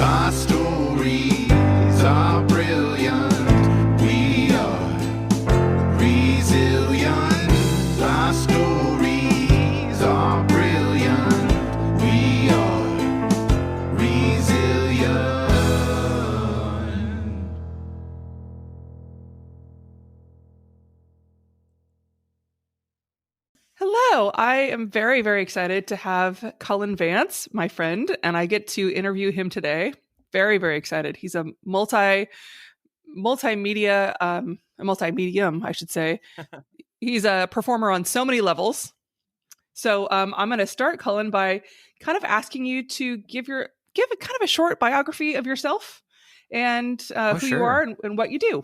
Our stories are brilliant. We are resilient. Our stories are brilliant. We are resilient. Hello, I am very, very excited to have Cullen Vance, my friend, and I get to interview him today. Very, very excited. He's a multimedia, a multimedium, I should say. He's a performer on so many levels. So I'm going to start, Cullen, by kind of asking you to give a kind of a short biography of yourself and who you are and what you do.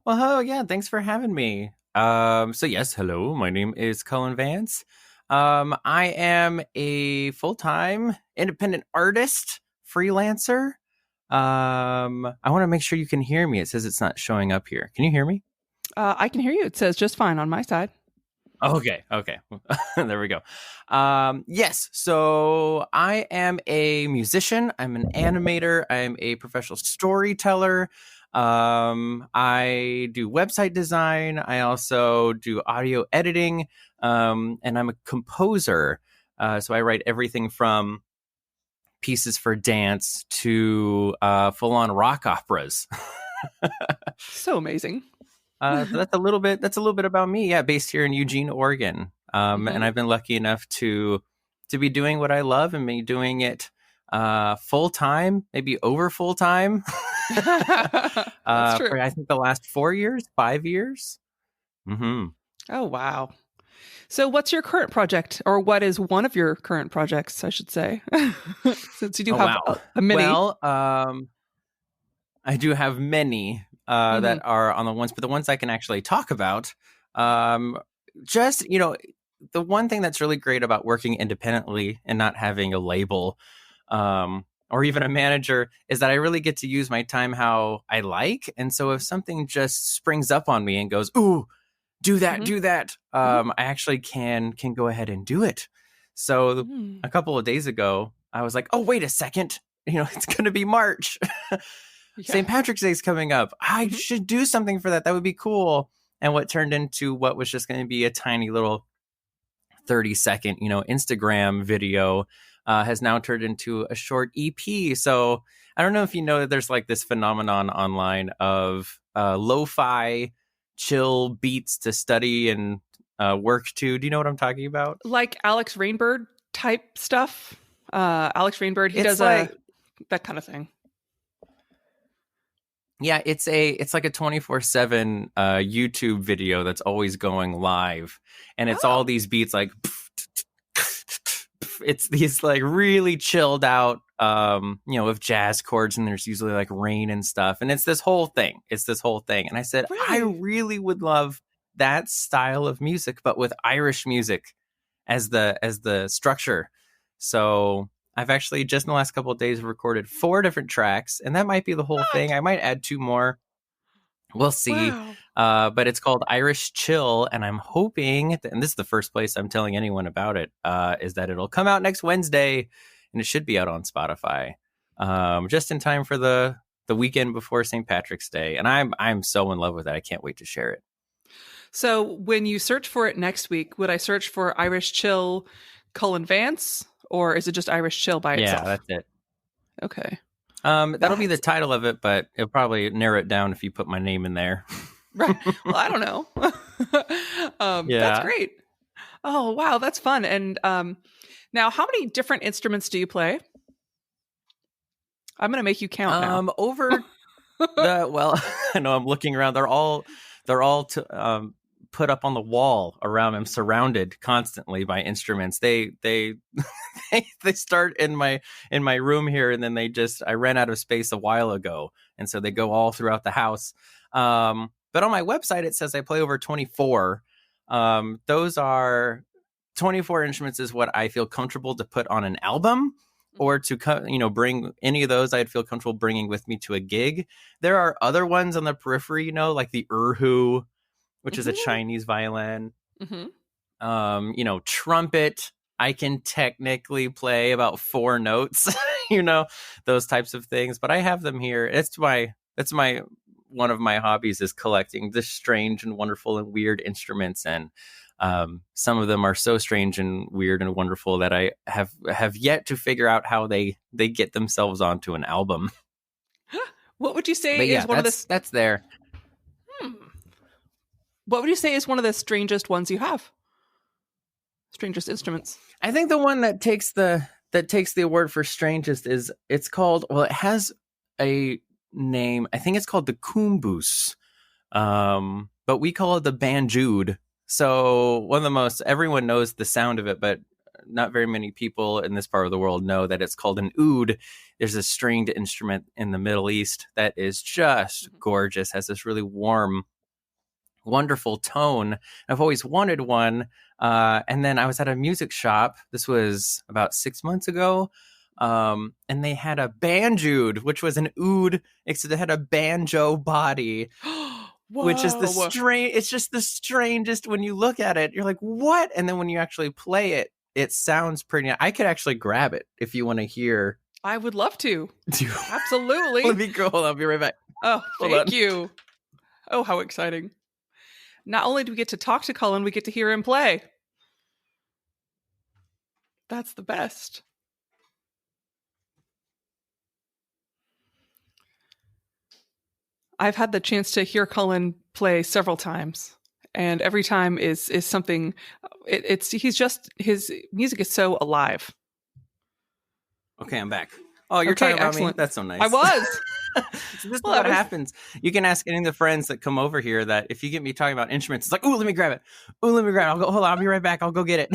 Well, hello, yeah, thanks for having me. So yes, hello, my name is Cullen Vance. I am a full-time independent artist, freelancer. I want to make sure you can hear me. It says it's not showing up here. Can you hear me? I can hear you. It says just fine on my side. Okay. There we go. Yes, so I am a musician. I'm an animator. I'm a professional storyteller. I do website design. I also do audio editing. And I'm a composer. So I write everything from pieces for dance to full-on rock operas. So amazing. So that's a little bit about me. Yeah, based here in Eugene, Oregon. And I've been lucky enough to be doing what I love and be doing it full time, maybe over full time. That's true. For I think the last 5 years. Mm-hmm. Oh, wow. So what's your current project, or what is one of your current projects, I should say, since you do have a mini? Well, I do have many that are on the ones, but the ones I can actually talk about, just, the one thing that's really great about working independently and not having a label, or even a manager, is that I really get to use my time how I like. And so if something just springs up on me and goes, ooh, do that, I actually can go ahead and do it. So a couple of days ago, I was like, oh, wait a second, it's going to be March. St. Patrick's Day is coming up. I should do something for that. That would be cool. And what turned into what was just going to be a tiny little 30-second, Instagram video has now turned into a short EP. So I don't know if you know that there's like this phenomenon online of lo-fi chill beats to study and work to. Do you know what I'm talking about? Like Alex Rainbird type stuff. Alex Rainbird, he does that kind of thing. Yeah, it's like a 24/7 YouTube video that's always going live, and it's all these beats like it's these like really chilled out with jazz chords, and there's usually like rain and stuff, and it's this whole thing. And I said, really? I really would love that style of music, but with Irish music as the structure. So I've actually just in the last couple of days recorded 4 different tracks, and that might be the whole thing. I might add 2 more. We'll see. Wow. But it's called Irish Chill, and I'm hoping, and this is the first place I'm telling anyone about it, is that it'll come out next Wednesday, and it should be out on Spotify, just in time for the weekend before St. Patrick's Day. And I'm so in love with it. I can't wait to share it. So when you search for it next week, would I search for Irish Chill Cullen Vance? Or is it just Irish Chill by itself? Yeah, that's it. Okay. That'll be the title of it, but it'll probably narrow it down if you put my name in there. Right. Well, I don't know. Yeah. That's great. Oh, wow. That's fun. And now, how many different instruments do you play? I'm going to make you count now. I know I'm looking around. They're all put up on the wall around. I'm surrounded constantly by instruments. They start in my room here, and then I ran out of space a while ago, and so they go all throughout the house. But on my website it says I play over 24. Those are 24 instruments is what I feel comfortable to put on an album, or to bring any of those I'd feel comfortable bringing with me to a gig. There are other ones on the periphery, like the erhu, which is a Chinese violin. Trumpet. I can technically play about 4 notes, those types of things. But I have them here. It's my one of my hobbies is collecting the strange and wonderful and weird instruments, and some of them are so strange and weird and wonderful that I have yet to figure out how they get themselves onto an album. What would you say But yeah, is one of the that's there. What would you say is one of the strangest ones you have? Strangest instruments. I think the one that takes the award for strangest it has a name. I think it's called the kumbus, but we call it the banjood. So everyone knows the sound of it, but not very many people in this part of the world know that it's called an oud. There's a stringed instrument in the Middle East that is just gorgeous, has this really warm, wonderful tone. I've always wanted one. And then I was at a music shop. This was about 6 months ago. And they had a banjood, which was an oud, except it had a banjo body. Which is it's just the strangest. When you look at it, you're like, what? And then when you actually play it, it sounds pretty. I could actually grab it if you want to hear. I would love to. Absolutely. Let me go. I'll be right back. Oh, thank you. Oh, how exciting. Not only do we get to talk to Cullen, we get to hear him play. That's the best. I've had the chance to hear Cullen play several times, and every time is something. His music is so alive. Okay, I'm back. Oh, you're talking about excellent. Me? That's so nice. I was. So this is what happens. You can ask any of the friends that come over here that if you get me talking about instruments, it's like, "Ooh, let me grab it. Ooh, let me grab it. Hold on, I'll be right back. I'll go get it."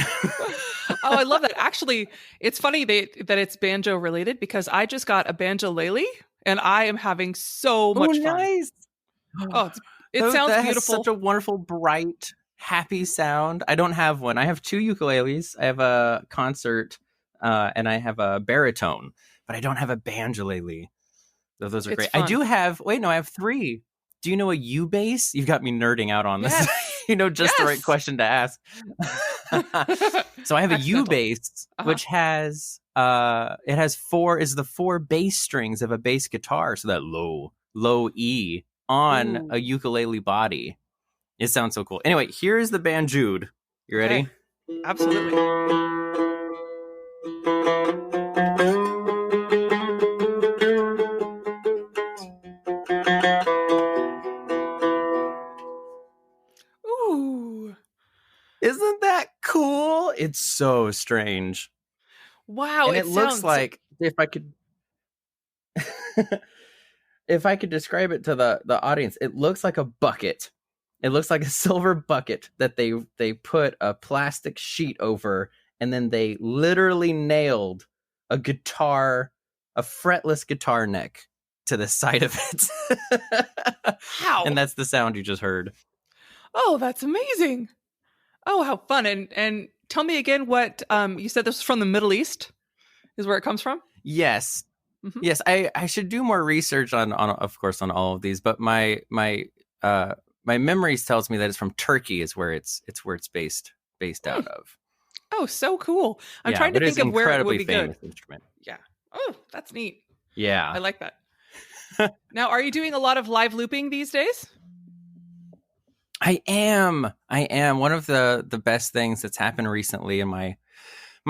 Oh, I love that. Actually, it's funny that it's banjo related because I just got a banjo-lele and I am having so much fun. Nice. Oh, it sounds that beautiful. Has such a wonderful, bright, happy sound. I don't have one. I have 2 ukuleles. I have a concert, and I have a baritone, but I don't have a banjolele. So those are great. Fun. I do have. Wait, no, I have 3. Do you know a U bass? You've got me nerding out on this. Yes. The right question to ask. So I have a U bass, which has it has 4 is the 4 bass strings of a bass guitar. So that low E on a ukulele body. It sounds so cool. Anyway, here's the banjood. You ready? Okay. Absolutely. Isn't that cool? It's so strange. Wow. And it looks like if I could describe it to the audience, it looks like a bucket. It looks like a silver bucket that they put a plastic sheet over, and then they literally nailed a fretless guitar neck to the side of it. Wow. And that's the sound you just heard. Oh, that's amazing. Oh, how fun. And tell me again what you said this was from the Middle East is where it comes from? Yes. Mm-hmm. Yes, I should do more research on of course on all of these, but my memories tells me that it's from Turkey is where it's based out of. Oh, so cool. I'm trying to think of where it would be good. Instrument. Yeah. Oh, that's neat. Yeah. I like that. Now, are you doing a lot of live looping these days? I am. One of the best things that's happened recently in my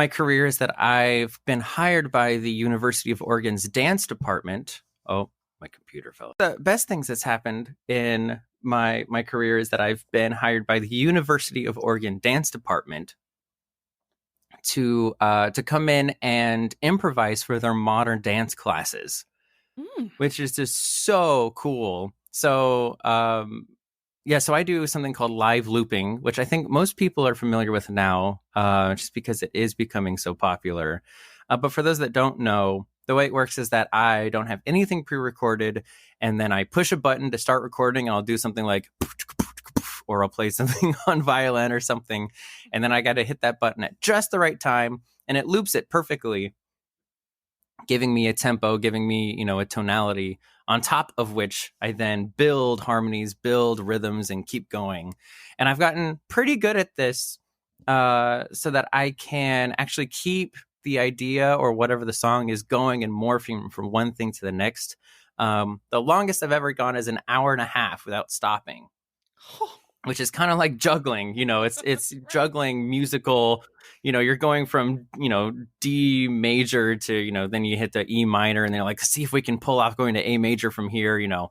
career is that I've been hired by the University of Oregon's dance department. Oh, my computer fell. The best things that's happened in my career is that I've been hired by the University of Oregon dance department to come in and improvise for their modern dance classes, which is just so cool. So, so I do something called live looping, which I think most people are familiar with now, just because it is becoming so popular. But for those that don't know, the way it works is that I don't have anything pre-recorded, and then I push a button to start recording, and I'll do something like, or I'll play something on violin or something, and then I got to hit that button at just the right time, and it loops it perfectly, giving me a tempo, giving me, a tonality, on top of which I then build harmonies, build rhythms, and keep going. And I've gotten pretty good at this, so that I can actually keep the idea or whatever the song is going and morphing from one thing to the next. The longest I've ever gone is an hour and a half without stopping, which is kind of like juggling. It's juggling musical. You're going from D major to then you hit the E minor, and they're like, see if we can pull off going to A major from here. Can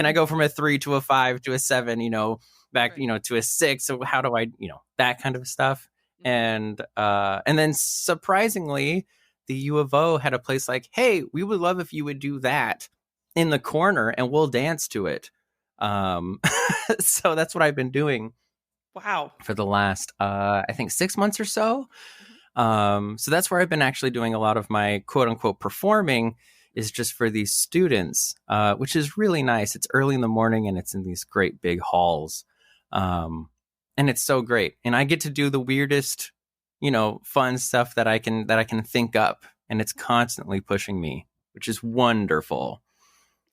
I go from a 3 to a 5 to a 7? Back to a 6. So how do I that kind of stuff? And then surprisingly, the U of O had a place like, hey, we would love if you would do that in the corner, and we'll dance to it. So that's what I've been doing. Wow. For the last, I think 6 months or so. So that's where I've been actually doing a lot of my quote unquote performing, is just for these students, which is really nice. It's early in the morning and it's in these great big halls. And it's so great. And I get to do the weirdest, fun stuff that I can think up. And it's constantly pushing me, which is wonderful.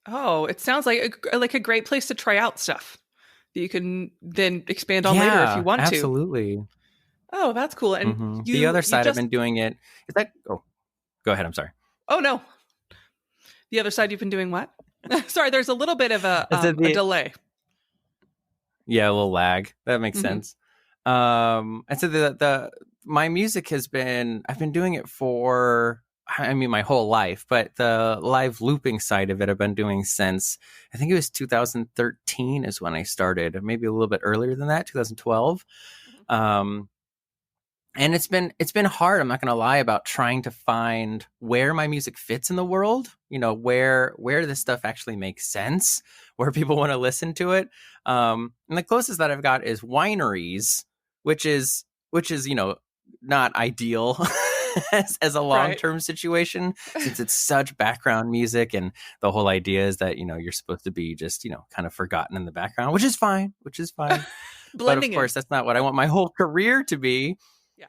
Oh, it sounds like a great place to try out stuff that you can then expand on later if you want to. Absolutely. Oh, that's cool. And the other side, I've been doing it. Is that? Oh, go ahead. I'm sorry. Oh no. The other side, you've been doing what? Sorry, there's a little bit of a delay. Yeah, a little lag. That makes sense. And so my music has been, I've been doing it for, my whole life, but the live looping side of it I've been doing since, I think it was 2013 is when I started, maybe a little bit earlier than that, 2012. And it's been hard, I'm not going to lie, about trying to find where my music fits in the world, where this stuff actually makes sense, where people want to listen to it. And the closest that I've got is wineries, which is not ideal as a long-term situation, since it's such background music, and the whole idea is that you're supposed to be just kind of forgotten in the background, which is fine. But of course, that's not what I want my whole career to be. Yeah.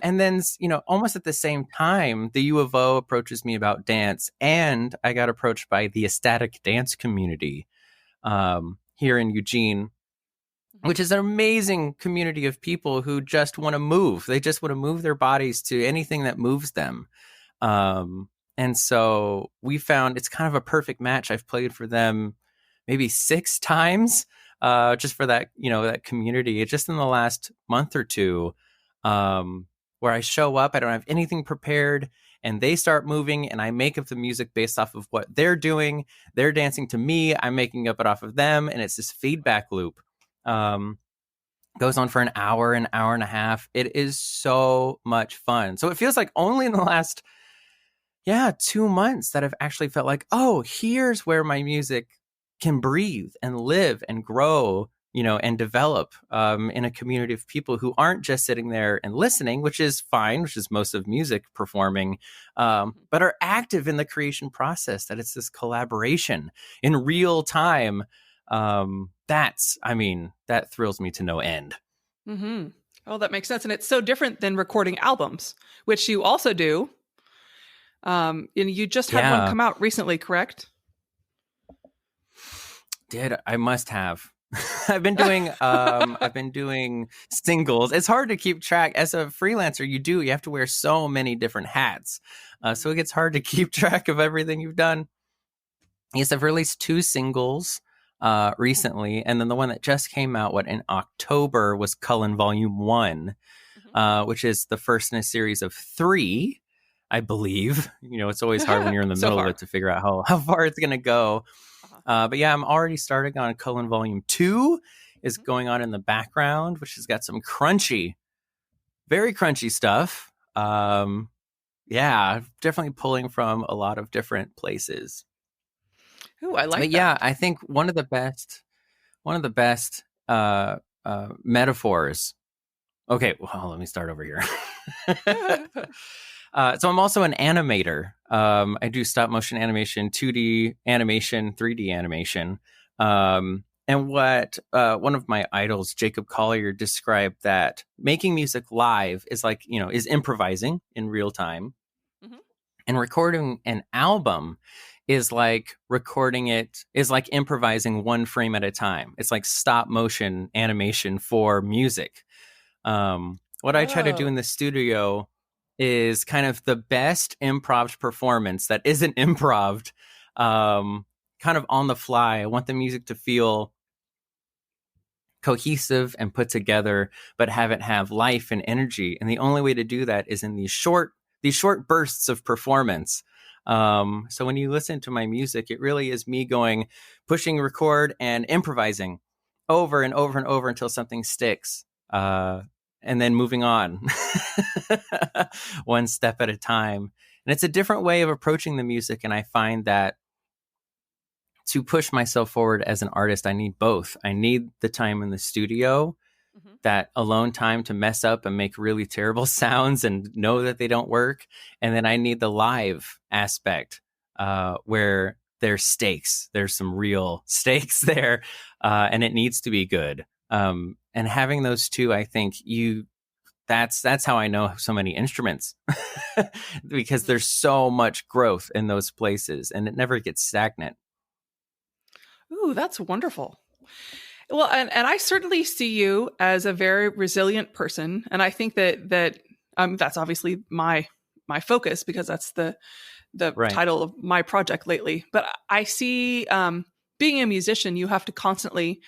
And then almost at the same time, the U of O approaches me about dance, and I got approached by the ecstatic dance community here in Eugene, which is an amazing community of people who just want to move. They just want to move their bodies to anything that moves them. And so we found it's kind of a perfect match. I've played for them maybe 6 times just for that, that community. It's just in the last month or two where I show up, I don't have anything prepared, and they start moving, and I make up the music based off of what they're doing. They're dancing to me. I'm making up it off of them. And it's this feedback loop. Goes on for an hour and a half. It is so much fun. So it feels like only in the last 2 months that I've actually felt like, oh, here's where my music can breathe and live and grow, and develop in a community of people who aren't just sitting there and listening, which is fine, which is most of music performing, but are active in the creation process, that it's this collaboration in real time. That thrills me to no end. Mm-hmm. Oh, that makes sense. And it's so different than recording albums, which you also do. And you just had one come out recently, correct? I must have. I've been doing singles. It's hard to keep track as a freelancer. You have to wear so many different hats. So it gets hard to keep track of everything you've done. Yes, I've released 2 singles recently, and then the one that just came out in October was Cullen Volume 1, which is the first in a series of 3, I believe. It's always hard when you're in the middle of it to figure out how far it's going to go. But yeah, I'm already starting on Cullen Volume 2 is going on in the background, which has got some very crunchy stuff. Definitely pulling from a lot of different places. Ooh, I like that. Yeah, I think one of the best metaphors. Okay, well, let me start over here. So I'm also an animator. I do stop motion animation, 2D animation, 3D animation. And what one of my idols, Jacob Collier, described that making music live is is improvising in real time. Mm-hmm. And recording an album is like improvising one frame at a time. It's like stop motion animation for music. What I try to do in the studio is kind of the best improv performance that isn't improv, kind of on the fly. I want the music to feel cohesive and put together, but have it have life and energy. And the only way to do that is in these short bursts of performance. So when you listen to my music, it really is me pushing record and improvising over and over and over until something sticks. And then moving on one step at a time. And it's a different way of approaching the music. And I find that to push myself forward as an artist, I need both. I need the time in the studio, that alone time to mess up and make really terrible sounds and know that they don't work. And then I need the live aspect, where there's stakes. There's some real stakes there, and it needs to be good. And having those two, I think that's how I know so many instruments, because there's so much growth in those places and it never gets stagnant. Ooh, that's wonderful. Well, and I certainly see you as a very resilient person. And I think that's obviously my focus, because that's the Right. title of my project lately. But I see, being a musician, you have to constantly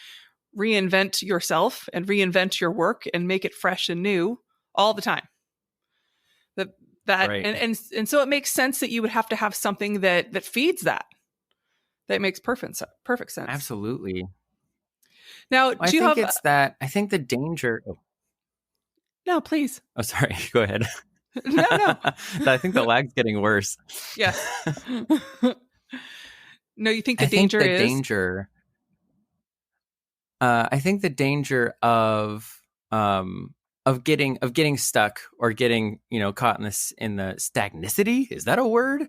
reinvent yourself and reinvent your work and make it fresh and new all the time. Right. And so it makes sense that you would have to have something that feeds that. That makes perfect sense. Absolutely. Now, I do you think have? it's that. I think the danger. No, please. Oh, sorry. Go ahead. No. I think the lag's getting worse. Yes. No, you think the I think danger the is danger. I think the danger of getting stuck or getting caught in the stagnicity. Is that a word?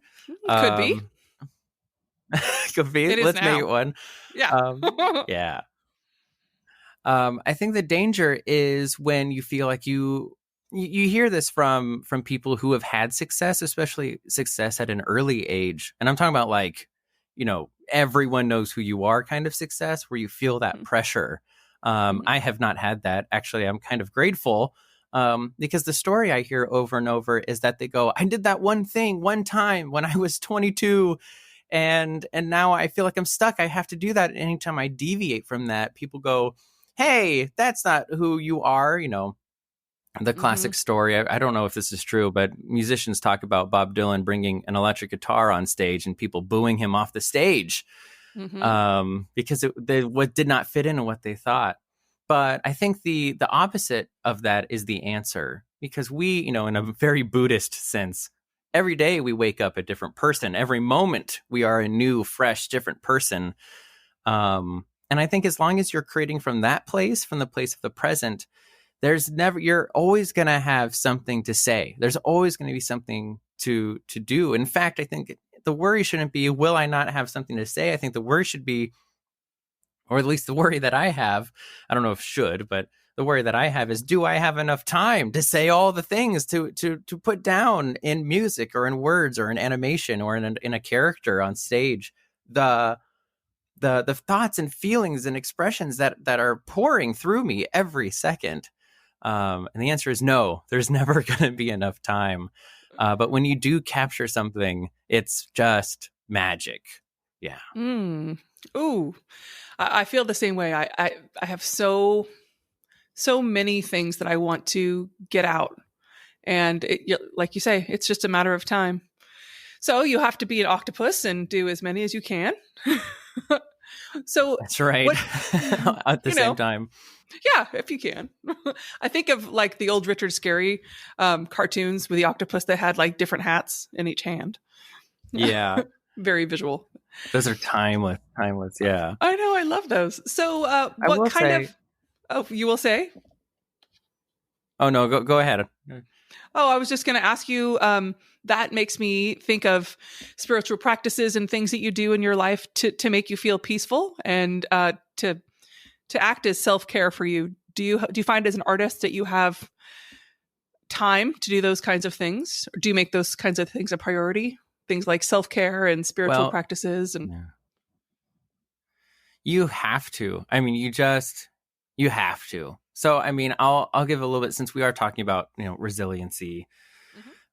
could be. Could be. It is Let's now. make it one. Yeah. Yeah. I think the danger is when you feel like you hear this from people who have had success, especially success at an early age. And I'm talking about everyone knows who you are kind of success, where you feel that pressure. I have not had that. Actually, I'm kind of grateful, because the story I hear over and over is that they go, I did that one thing one time when I was 22. And now I feel like I'm stuck. I have to do that. Anytime I deviate from that, people go, hey, that's not who you are. The classic story. I don't know if this is true, but musicians talk about Bob Dylan bringing an electric guitar on stage and people booing him off the stage, because what did not fit in what they thought. But I think the opposite of that is the answer, because we, in a very Buddhist sense, every day we wake up a different person. Every moment we are a new, fresh, different person. And I think as long as you're creating from that place, from the place of the present, you're always going to have something to say. There's always going to be something to do. In fact, I think the worry shouldn't be, will I not have something to say? I think the worry should be, or at least the worry that I have, I don't know if should, but the worry that I have is, do I have enough time to say all the things to put down in music or in words or in animation or in a character on stage, the thoughts and feelings and expressions that are pouring through me every second? And the answer is no, there's never going to be enough time. But when you do capture something, it's just magic. Yeah. Ooh, I feel the same way. I have so many things that I want to get out. And like you say, it's just a matter of time. So you have to be an octopus and do as many as you can. So that's right. At the same time. Yeah, if you can. I think of like the old Richard Scarry cartoons with the octopus that had like different hats in each hand. Yeah. Very visual. Those are timeless. Yeah. I know. I love those. So what kind of... Oh, you will say? Oh, no, go ahead. Oh, I was just going to ask you, that makes me think of spiritual practices and things that you do in your life to make you feel peaceful and to act as self-care for you. Do you find as an artist that you have time to do those kinds of things? Or do you make those kinds of things a priority? Things like self-care and spiritual practices? And yeah. You have to. I mean, you have to. So, I mean, I'll give a little bit, since we are talking about, resiliency.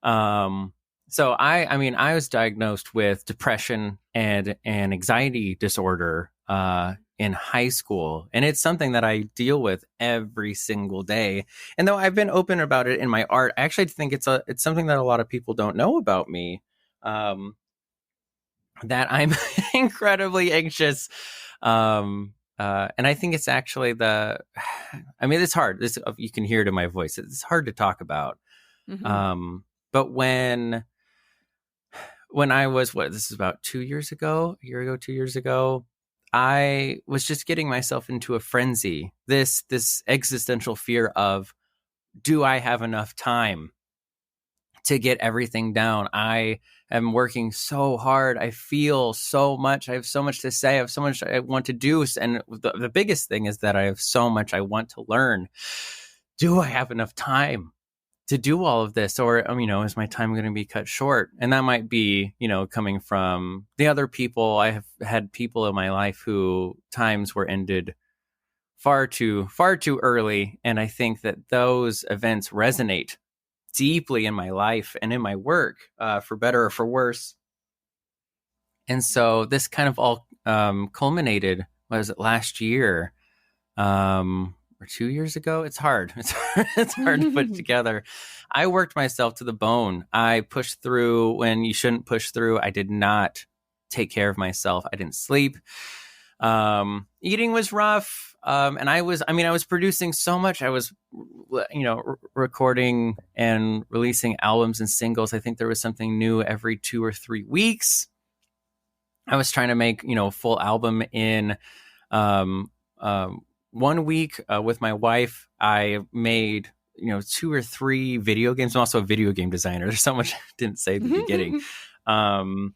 So I mean, I was diagnosed with depression and an anxiety disorder in high school, and it's something that I deal with every single day. And though I've been open about it in my art, I actually think it's something that a lot of people don't know about me. That I'm incredibly anxious. And I think it's actually I mean, it's hard. You can hear it in my voice. It's hard to talk about. But when I was, this is about 2 years ago, a year ago, 2 years ago, I was just getting myself into a frenzy, this existential fear of, do I have enough time to get everything down? I am working so hard. I feel so much. I have so much to say. I have so much I want to do. And the biggest thing is that I have so much I want to learn. Do I have enough time to do all of this? Or, is my time going to be cut short? And that might be, coming from the other people. I have had people in my life who times were ended far too early. And I think that those events resonate deeply in my life and in my work, for better or for worse. And so this kind of all culminated, was it last year? Or 2 years ago? It's hard. It's hard to put together. I worked myself to the bone. I pushed through when you shouldn't push through. I did not take care of myself. I didn't sleep. Eating was rough. And I was producing so much. I was, recording and releasing albums and singles. I think there was something new every 2 or 3 weeks. I was trying to make, a full album in, 1 week. With my wife, I made 2 or 3 video games. I'm also a video game designer. There's so much I didn't say at the beginning. And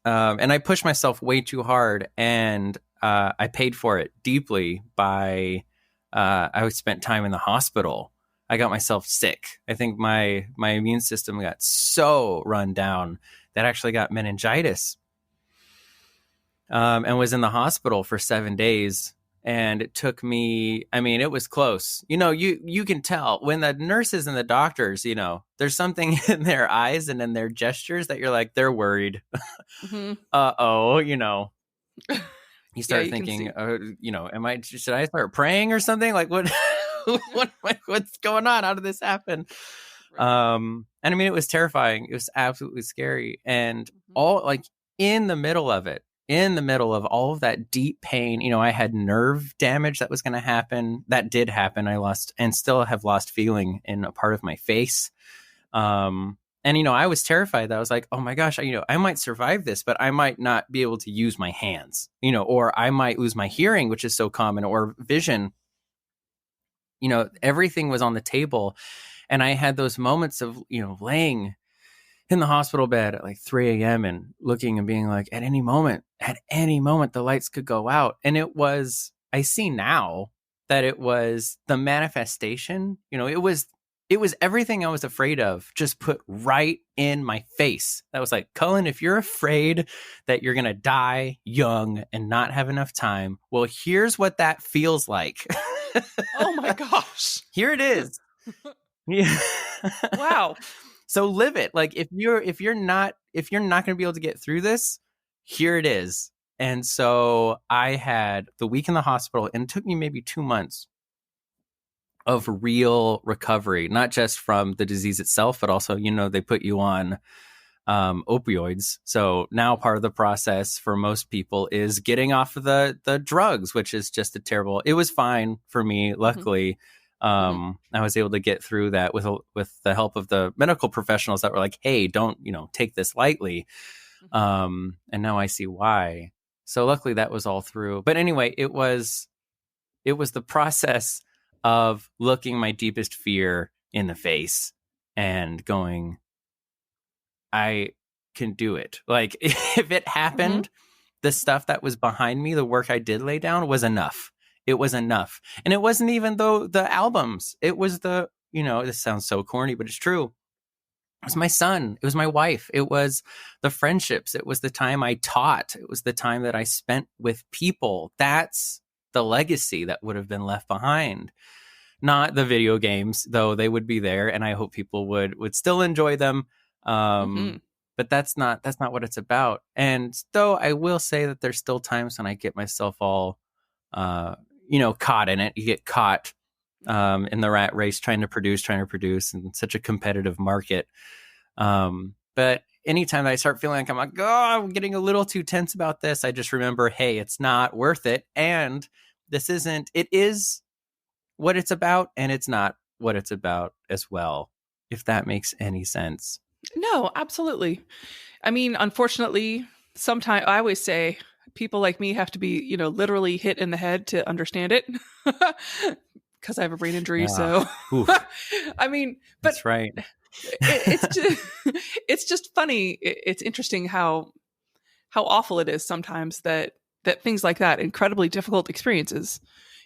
I pushed myself way too hard, and I paid for it deeply by I spent time in the hospital. I got myself sick. I think my immune system got so run down that I actually got meningitis, and was in the hospital for 7 days. And it took me, it was close. You can tell when the nurses and the doctors, there's something in their eyes and in their gestures that you're like, they're worried. Uh-oh, you start thinking, should I start praying or something? Like what, what's going on? How did this happen? Right. And it was terrifying. It was absolutely scary. And all in the middle of it, in the middle of all of that deep pain, I had nerve damage that was going to happen. That did happen. I lost and still have lost feeling in a part of my face. And, I was terrified that I was like, oh my gosh, I might survive this, but I might not be able to use my hands, or I might lose my hearing, which is so common, or vision. Everything was on the table. And I had those moments of, laying in the hospital bed at like 3 a.m. and looking and being like, at any moment, the lights could go out. And I see now that it was the manifestation. It was everything I was afraid of just put right in my face. That was like, Cullen, if you're afraid that you're going to die young and not have enough time, well, here's what that feels like. Oh my gosh. Here it is. Yeah. Wow. So live it. Like if you're not going to be able to get through this, here it is. And so I had the week in the hospital, and it took me maybe 2 months of real recovery, not just from the disease itself, but also, they put you on opioids. So now part of the process for most people is getting off of the drugs, which is just it was fine for me. Luckily, I was able to get through that with the help of the medical professionals that were like, hey, don't, take this lightly. And now I see why. So luckily that was all through. But anyway, it was the process of looking my deepest fear in the face and going, I can do it. Like if it happened, the stuff that was behind me, the work I did lay down was enough. It was enough. And it wasn't even the albums. It was this sounds so corny, but it's true. It was my son. It was my wife. It was the friendships. It was the time I taught. It was the time that I spent with people. That's the legacy that would have been left behind. not the video games, though they would be there, and I hope people would still enjoy them. But that's not what it's about. And though I will say that there's still times when I get myself all, caught in it. You get caught in the rat race trying to produce in such a competitive market. But anytime I start feeling like I'm getting a little too tense about this, I just remember, hey, it's not worth it. And it is what it's about, and it's not what it's about as well, if that makes any sense. No, absolutely. I mean, unfortunately, sometimes I always say people like me have to be, literally hit in the head to understand it because I have a brain injury. Yeah. So, I mean, but that's right. it's just funny. It's interesting how awful it is sometimes that things like that, incredibly difficult experiences,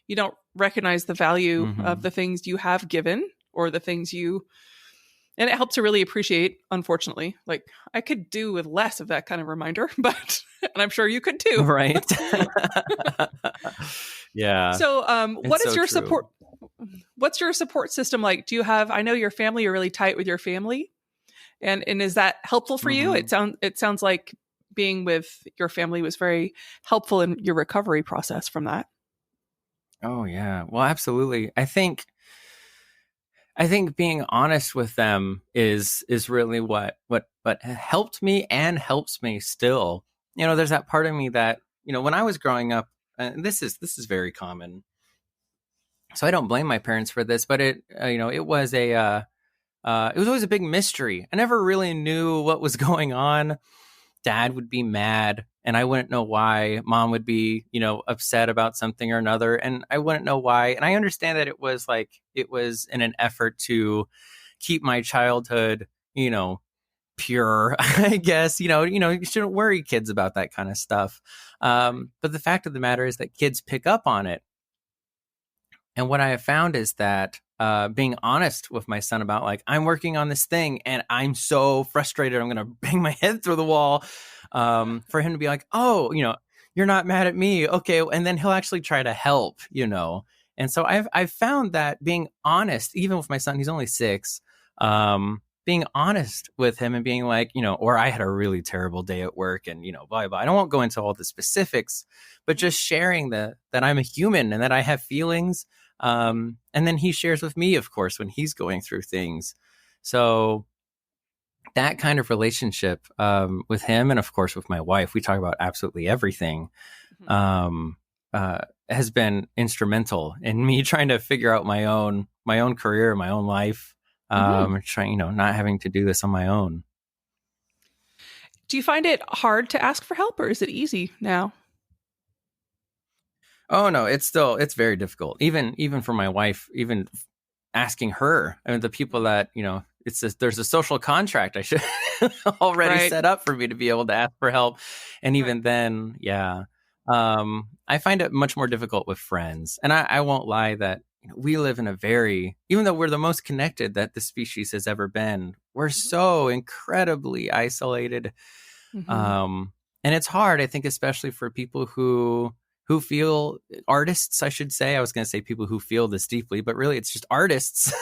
you don't recognize the value of the things you have given or the things and it helps to really appreciate, unfortunately. Like, I could do with less of that kind of reminder, and I'm sure you could too. Right. Yeah. So, what is your support? What's your support system like? Do you have, I know your family, you're really tight with your family. And is that helpful for you? It sounds like being with your family was very helpful in your recovery process from that. Oh yeah. Well, absolutely. I think being honest with them is really what helped me and helps me still. There's that part of me that, when I was growing up, and this is very common. So I don't blame my parents for this, but it was always a big mystery. I never really knew what was going on. Dad would be mad and I wouldn't know why. Mom would be, upset about something or another, and I wouldn't know why. And I understand that it was in an effort to keep my childhood, pure, I guess. You shouldn't worry kids about that kind of stuff. But the fact of the matter is that kids pick up on it. And what I have found is that being honest with my son about, like, I'm working on this thing and I'm so frustrated, I'm going to bang my head through the wall, for him to be like, oh, you're not mad at me. Okay. And then he'll actually try to help, And so I've found that being honest, even with my son, he's only 6, being honest with him and being like, or I had a really terrible day at work and, blah, blah. I don't won't go into all the specifics, but just sharing that I'm a human and that I have feelings. And then he shares with me, of course, when he's going through things. So that kind of relationship with him, and of course with my wife, we talk about absolutely everything, has been instrumental in me trying to figure out my own career, my own life, trying, not having to do this on my own. Do you find it hard to ask for help, or is it easy now? Oh no, it's very difficult. Even for my wife, even asking her, I mean, the people that, there's a social contract I should already set up for me to be able to ask for help. And even then, yeah, I find it much more difficult with friends. And I won't lie that we live in even though we're the most connected that the species has ever been, we're so incredibly isolated. And it's hard, I think, especially for people who feel, artists, I should say. I was going to say people who feel this deeply, but really it's just artists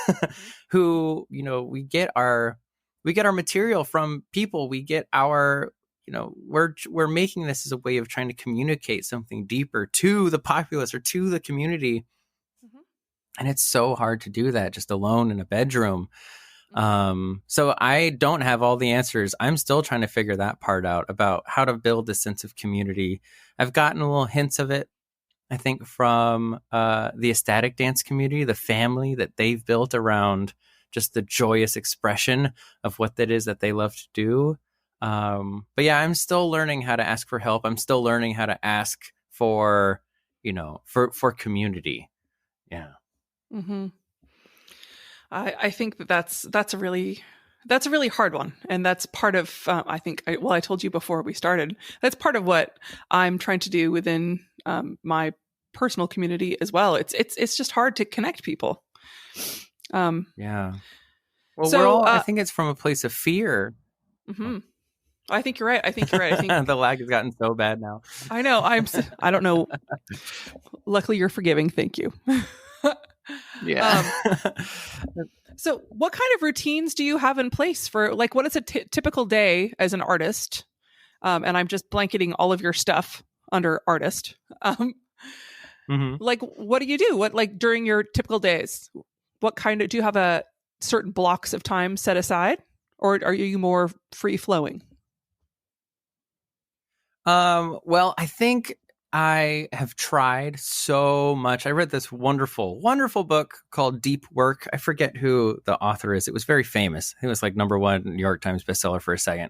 who, we get our material from people. We get our, we're making this as a way of trying to communicate something deeper to the populace or to the community. And it's so hard to do that just alone in a bedroom. So I don't have all the answers. I'm still trying to figure that part out about how to build a sense of community. I've gotten little hints of it, I think, from the ecstatic dance community, the family that they've built around just the joyous expression of what that is that they love to do. But yeah, I'm still learning how to ask for help. I'm still learning how to ask for, for community. Yeah. I think that's a really hard one, and that's part of I told you before we started, that's part of what I'm trying to do within my personal community as well. It's just hard to connect people. Yeah. Well, so, we're all, I think it's from a place of fear. I think you're right. I think the lag has gotten so bad now. I know. I don't know. Luckily, you're forgiving. Thank you. Yeah. So what kind of routines do you have in place for, like, what is a typical day as an artist? And I'm just blanketing all of your stuff under artist. hmm Like, what do you do? What, like, during your typical days? What kind of, do you have a certain blocks of time set aside, or are you more free flowing? Well, I think I have tried so much. I read this wonderful, wonderful book called Deep Work. I forget who the author is. It was very famous. It was like #1 New York Times bestseller for a second.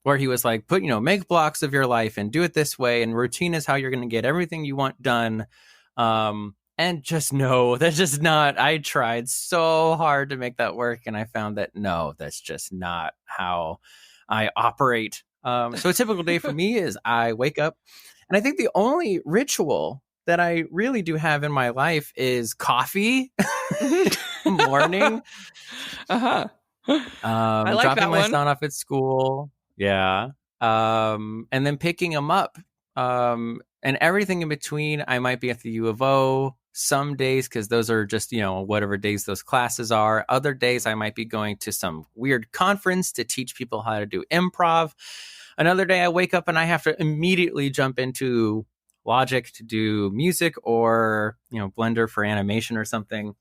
Where he was like, make blocks of your life and do it this way. And routine is how you're going to get everything you want done. And just no, that's just not, I tried so hard to make that work. And I found that no, that's just not how I operate. So a typical day for me is I wake up, and I think the only ritual that I really do have in my life is coffee morning. Uh-huh. I like Dropping that my one. son off at school. Yeah. And then picking him up. And everything in between. I might be at the U of O some days, because those are just, whatever days those classes are. Other days I might be going to some weird conference to teach people how to do improv. Another day I wake up and I have to immediately jump into Logic to do music, or, Blender for animation or something.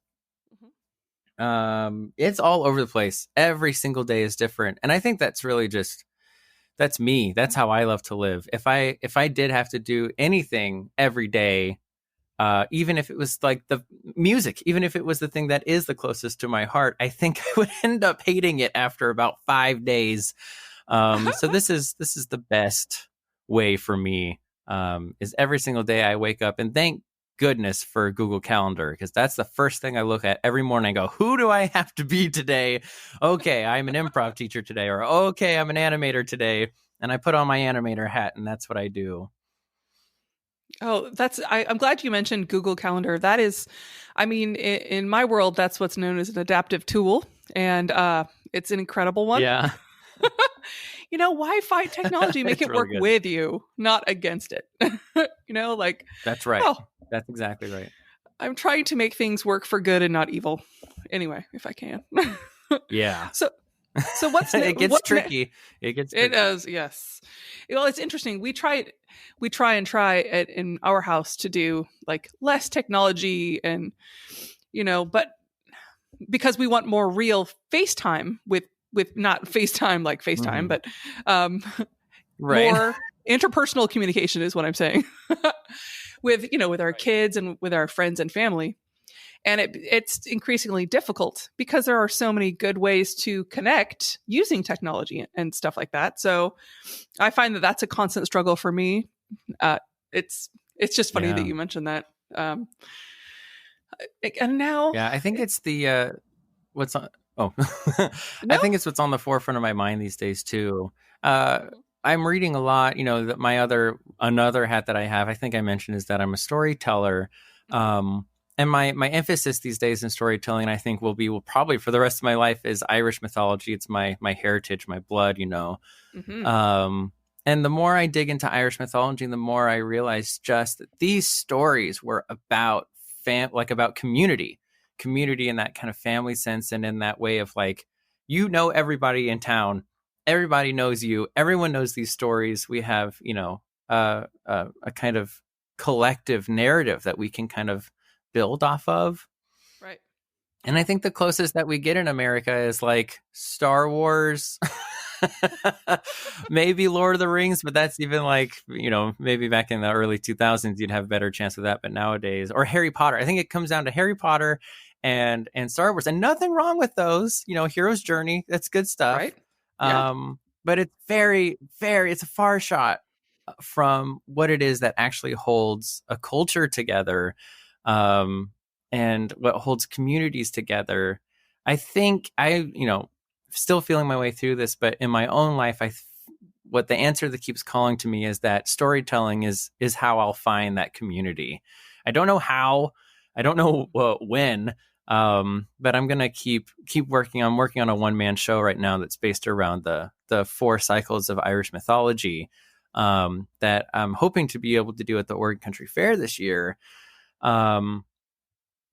It's all over the place. Every single day is different. And I think that's really just, that's me. That's how I love to live. If I did have to do anything every day, even if it was like the music, even if it was the thing that is the closest to my heart, I think I would end up hating it after about 5 days. So this is the best way for me. Is every single day I wake up, and thank goodness for Google Calendar, because that's the first thing I look at every morning. I go, who do I have to be today? Okay, I'm an improv teacher today, or okay, I'm an animator today, and I put on my animator hat, and that's what I do. Oh, I'm glad you mentioned Google Calendar. That is, I mean, in my world, that's what's known as an adaptive tool. And it's an incredible one. Yeah, Why fight technology? Make It's it really work good. with you, not against it. Like, That's right. well, That's exactly right. I'm trying to make things work for good and not evil. Anyway, if I can. Yeah. So what's It gets tricky. It gets tricky. It does, yes. Well, it's interesting. We try in our house to do like less technology, and but because we want more real FaceTime with not FaceTime like FaceTime, but Right. more interpersonal communication is what I'm saying. with with our kids and with our friends and family. And it's increasingly difficult because there are so many good ways to connect using technology and stuff like that. So I find that that's a constant struggle for me. It's just funny that you mentioned that. And now, Yeah, I think it's the what's on. Oh, No? I think it's what's on the forefront of my mind these days too. I'm reading a lot. That another hat that I have, I think I mentioned, is that I'm a storyteller. And my emphasis these days in storytelling, I think, will probably for the rest of my life, is Irish mythology. It's my heritage, my blood, Mm-hmm. And the more I dig into Irish mythology, the more I realize just that these stories were about about community in that kind of family sense, and in that way of like, everybody in town, everybody knows you, everyone knows these stories. We have a kind of collective narrative that we can kind of build off of. Right. And I think the closest that we get in America is like Star Wars, maybe Lord of the Rings, but that's even like, maybe back in the early 2000s, you'd have a better chance of that. But nowadays, or Harry Potter, I think it comes down to Harry Potter and Star Wars, and nothing wrong with those, Hero's Journey. That's good stuff. Right. Yeah. But it's very, very, it's a far shot from what it is that actually holds a culture together. And what holds communities together. I think still feeling my way through this, but in my own life, what the answer that keeps calling to me is that storytelling is how I'll find that community. I don't know how, I don't know when, but I'm gonna keep working. I'm working on a one-man show right now that's based around the 4 cycles of Irish mythology, that I'm hoping to be able to do at the Oregon Country Fair this year.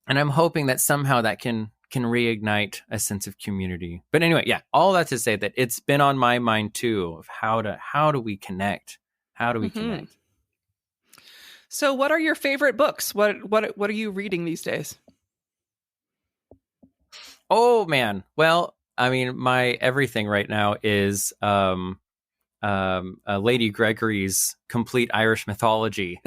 And I'm hoping that somehow that can reignite a sense of community. But anyway, yeah, all that to say that it's been on my mind too, of how do we connect? How do we connect? So what are your favorite books? What are you reading these days? Oh man. Well, I mean, my everything right now is Lady Gregory's Complete Irish Mythology.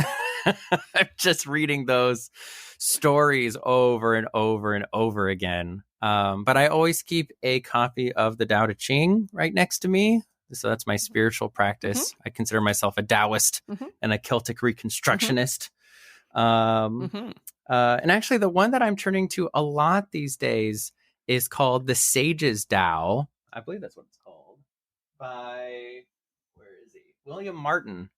I'm just reading those stories over and over and over again. But I always keep a copy of the Tao Te Ching right next to me. So that's my spiritual practice. I consider myself a Taoist and a Celtic Reconstructionist. And actually, the one that I'm turning to a lot these days is called The Sage's Tao. I believe that's what it's called. By, where is he? William Martin.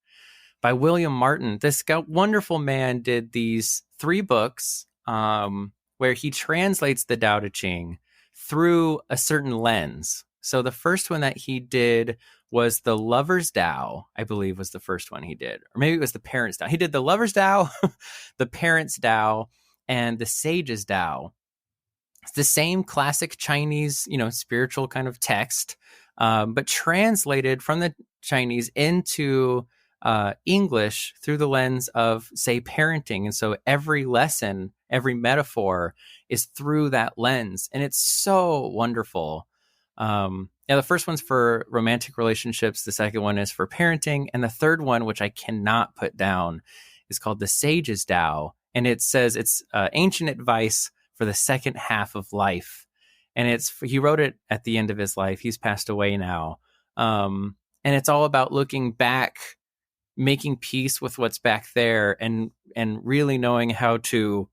By William Martin. This wonderful man did these 3 books where he translates the Tao Te Ching through a certain lens. So the first one that he did was the Lover's Tao, I believe was the first one he did. Or maybe it was the Parent's Tao. He did the Lover's Tao, the Parent's Tao, and the Sage's Tao. It's the same classic Chinese, spiritual kind of text, but translated from the Chinese into English through the lens of, say, parenting. And so every lesson, every metaphor is through that lens. And it's so wonderful. The first one's for romantic relationships. The second one is for parenting. And the third one, which I cannot put down, is called The Sage's Tao. And it says it's ancient advice for the second half of life. And he wrote it at the end of his life. He's passed away now. And it's all about looking back, making peace with what's back there, and really knowing how to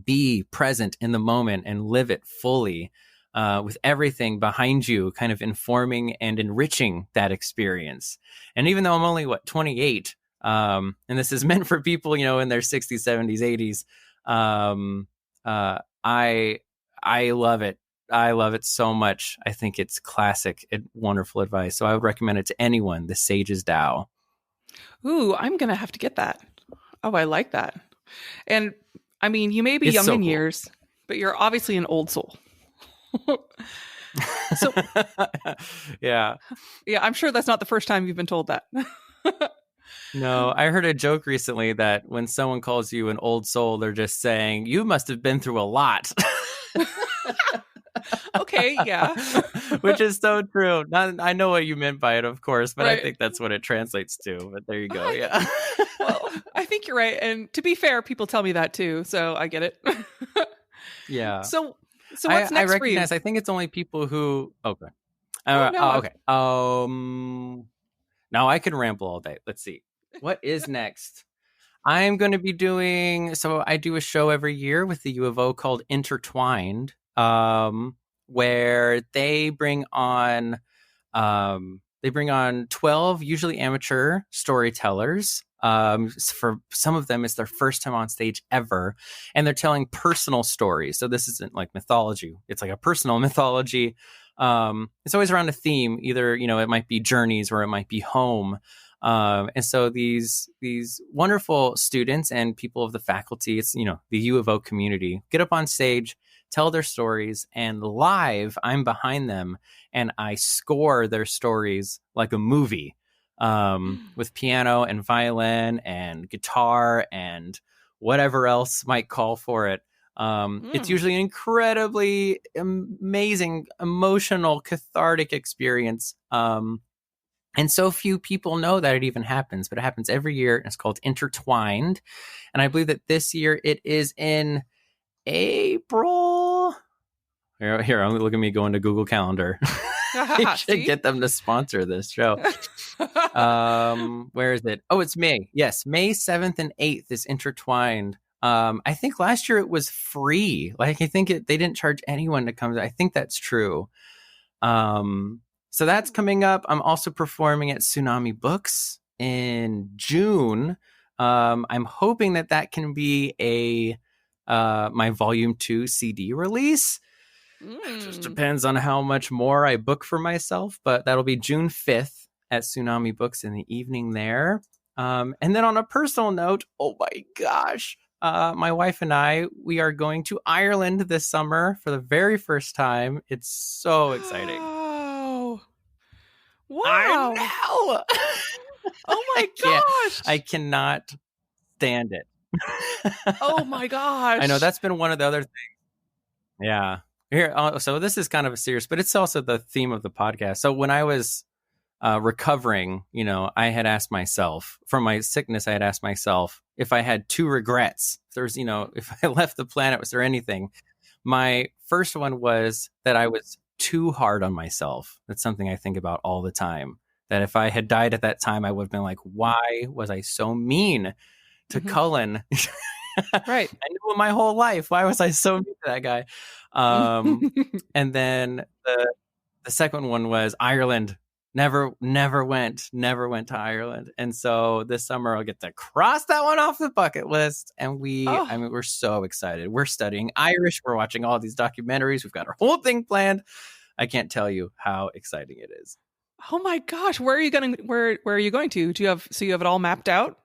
be present in the moment and live it fully, with everything behind you kind of informing and enriching that experience. And even though I'm only 28, and this is meant for people, in their 60s, 70s, 80s, I love it. I love it so much. I think it's classic and wonderful advice. So I would recommend it to anyone, The Sage's Tao. Ooh, I'm going to have to get that. Oh, I like that. And I mean, you may be young in years, but you're obviously an old soul. So yeah, I'm sure that's not the first time you've been told that. No, I heard a joke recently that when someone calls you an old soul, they're just saying, you must have been through a lot. Okay, yeah. Which is so true. I know what you meant by it, of course, but right. I think that's what it translates to. But there you go. Yeah. Well, I think you're right. And to be fair, people tell me that too. So I get it. Yeah. So what's next I for you? recognize, I think it's only people who, okay. No, okay. Now I can ramble all day. Let's see. What is next? I'm going to be so I do a show every year with the U of O called Intertwined, where they bring on 12 usually amateur storytellers. For some of them, it's their first time on stage ever, and they're telling personal stories. So this isn't like mythology; it's like a personal mythology. It's always around a theme. Either it might be journeys or it might be home. And so these wonderful students and people of the faculty, it's the U of O community, get up on stage, tell their stories, and live I'm behind them and I score their stories like a movie, with piano and violin and guitar and whatever else might call for it. It's usually an incredibly amazing, emotional, cathartic experience. And so few people know that it even happens, but it happens every year. And it's called Intertwined. And I believe that this year it is in April. Here, look at me going to Google Calendar. I should get them to sponsor this show. Where is it? Oh, it's May. Yes, May 7th and 8th is Intertwined. I think last year it was free. Like, I think they didn't charge anyone to come. I think that's true. So that's coming up. I'm also performing at Tsunami Books in June. I'm hoping that can be my volume 2 CD release. It just depends on how much more I book for myself, but that'll be June 5th at Tsunami Books in the evening there. And then on a personal note, oh my gosh, my wife and we are going to Ireland this summer for the very first time. It's so exciting. Wow. I Wow. know. Oh my gosh. I cannot stand it. Oh my gosh. I know that's been one of the other things. Yeah. Here, so this is kind of a serious, but it's also the theme of the podcast. So when I was recovering, I had asked myself from my sickness, I had asked myself if I had two regrets. If there's, if I left the planet, was there anything? My first one was that I was too hard on myself. That's something I think about all the time. That if I had died at that time, I would have been like, why was I so mean to Cullen? Right. I knew him my whole life. Why was I so mean to that guy? And then the second one was Ireland. Never went to Ireland. And so this summer I'll get to cross that one off the bucket list. And we're so excited. We're studying Irish. We're watching all these documentaries. We've got our whole thing planned. I can't tell you how exciting it is. Oh my gosh. Where are you going to? Do you have it all mapped out?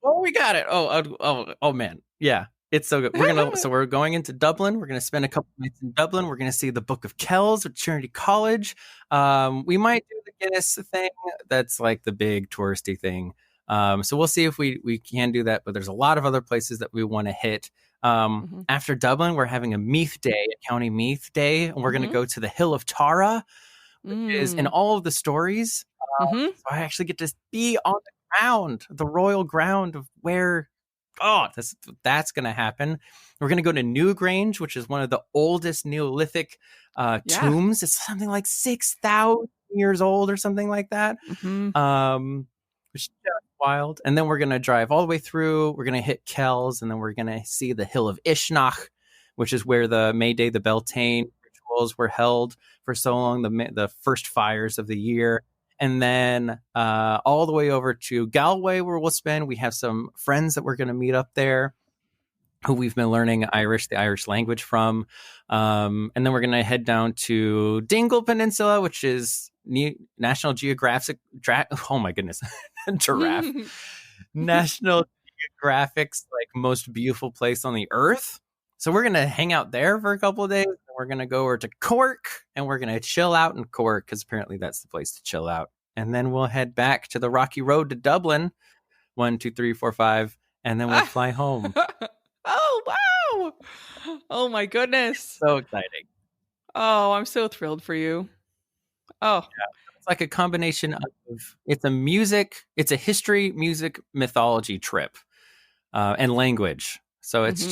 Oh, we got it. Oh man. Yeah. It's so good. We're going into Dublin. We're going to spend a couple nights in Dublin. We're going to see the Book of Kells at Trinity College. We might do the Guinness thing. That's like the big touristy thing. So we'll see if we can do that. But there's a lot of other places that we want to hit. After Dublin, we're having a Meath Day, a County Meath Day, and we're going to go to the Hill of Tara, which is in all of the stories. So I actually get to be on the ground, the royal ground of where. Oh, that's going to happen. We're going to go to Newgrange, which is one of the oldest Neolithic tombs. It's something like 6,000 years old or something like that, which is just wild. And then we're going to drive all the way through. We're going to hit Kells, and then we're going to see the Hill of Ishnach, which is where the May Day, the Beltane rituals were held for so long, the first fires of the year. And then all the way over to Galway, where we have some friends that we're going to meet up there who we've been learning the Irish language from. And then we're going to head down to Dingle Peninsula, which is National Geographic. Oh my goodness. Giraffe. National Geographic's most beautiful place on the earth. So we're going to hang out there for a couple of days. We're going to go over to Cork, and we're going to chill out in Cork because apparently that's the place to chill out. And then we'll head back to the rocky road to Dublin. 1, 2, 3, 4, 5. And then we'll fly home. Oh, wow. Oh, my goodness. So exciting. Oh, I'm so thrilled for you. Oh. Yeah. It's like a combination of, it's a history, music, mythology trip, and language. So it's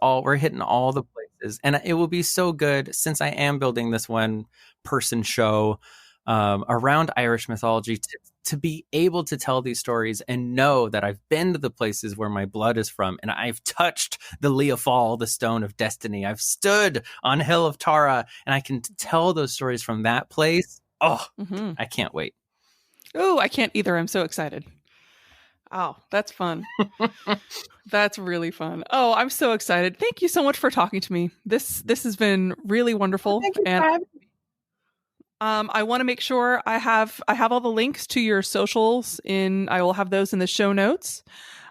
we're hitting all the places, and it will be so good since I am building this one person show around Irish mythology to be able to tell these stories and know that I've been to the places where my blood is from, and I've touched the Leafall, the Stone of Destiny. I've stood on Hill of Tara, and I can tell those stories from that place. Oh, I can't wait. Oh, I can't either. I'm so excited. Oh, that's fun. That's really fun. Oh, I'm so excited. Thank you so much for talking to me. This has been really wonderful. Thank you and for having me. I want to make sure I have all the links to your socials I will have those in the show notes.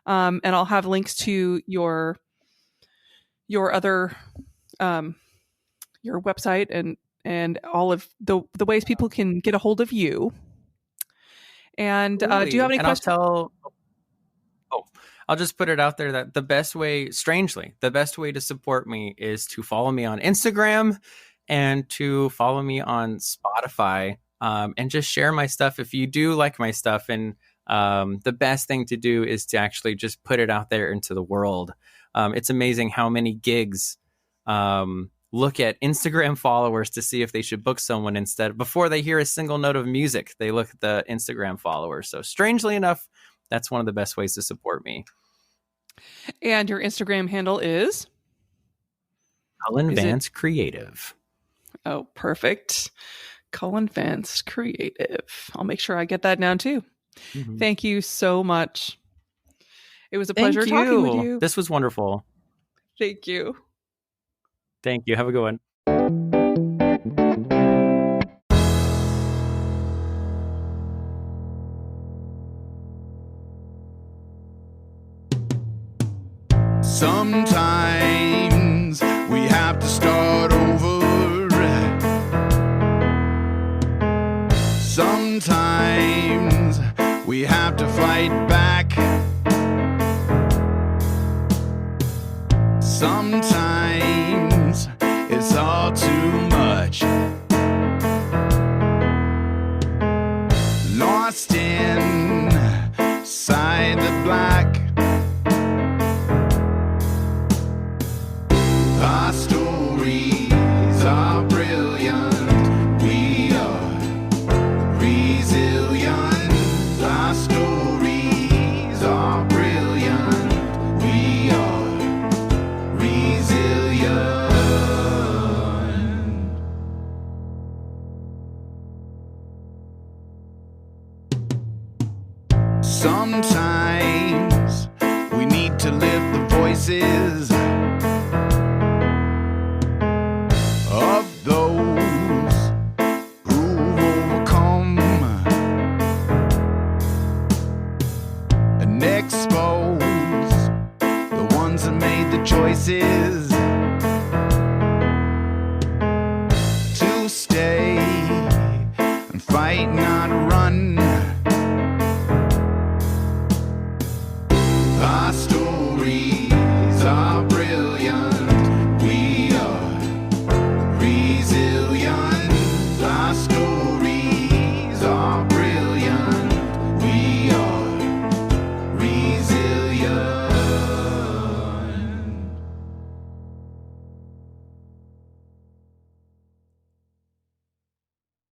And I'll have links to your other your website and all of the ways people can get a hold of you. And do you have any questions? I'll just put it out there that the best way to support me is to follow me on Instagram and to follow me on Spotify, and just share my stuff if you do like my stuff. And the best thing to do is to actually just put it out there into the world. It's amazing how many gigs look at Instagram followers to see if they should book someone before they hear a single note of music. They look at the Instagram followers. So strangely enough, that's one of the best ways to support me. And your Instagram handle is? Cullen Vance Creative. Oh, perfect. Cullen Vance Creative. I'll make sure I get that down too. Thank you so much. It was a pleasure talking with you. This was wonderful. Thank you. Thank you. Have a good one. Sometimes we have to start over. Sometimes we have to fight back. Sometimes it's all too much. Lost inside the black. Our stories are brilliant. We are resilient. Our stories are brilliant. We are resilient. Sometimes we need to lift the voices of those who've overcome and expose the ones that made the choices to stay and fight, not run.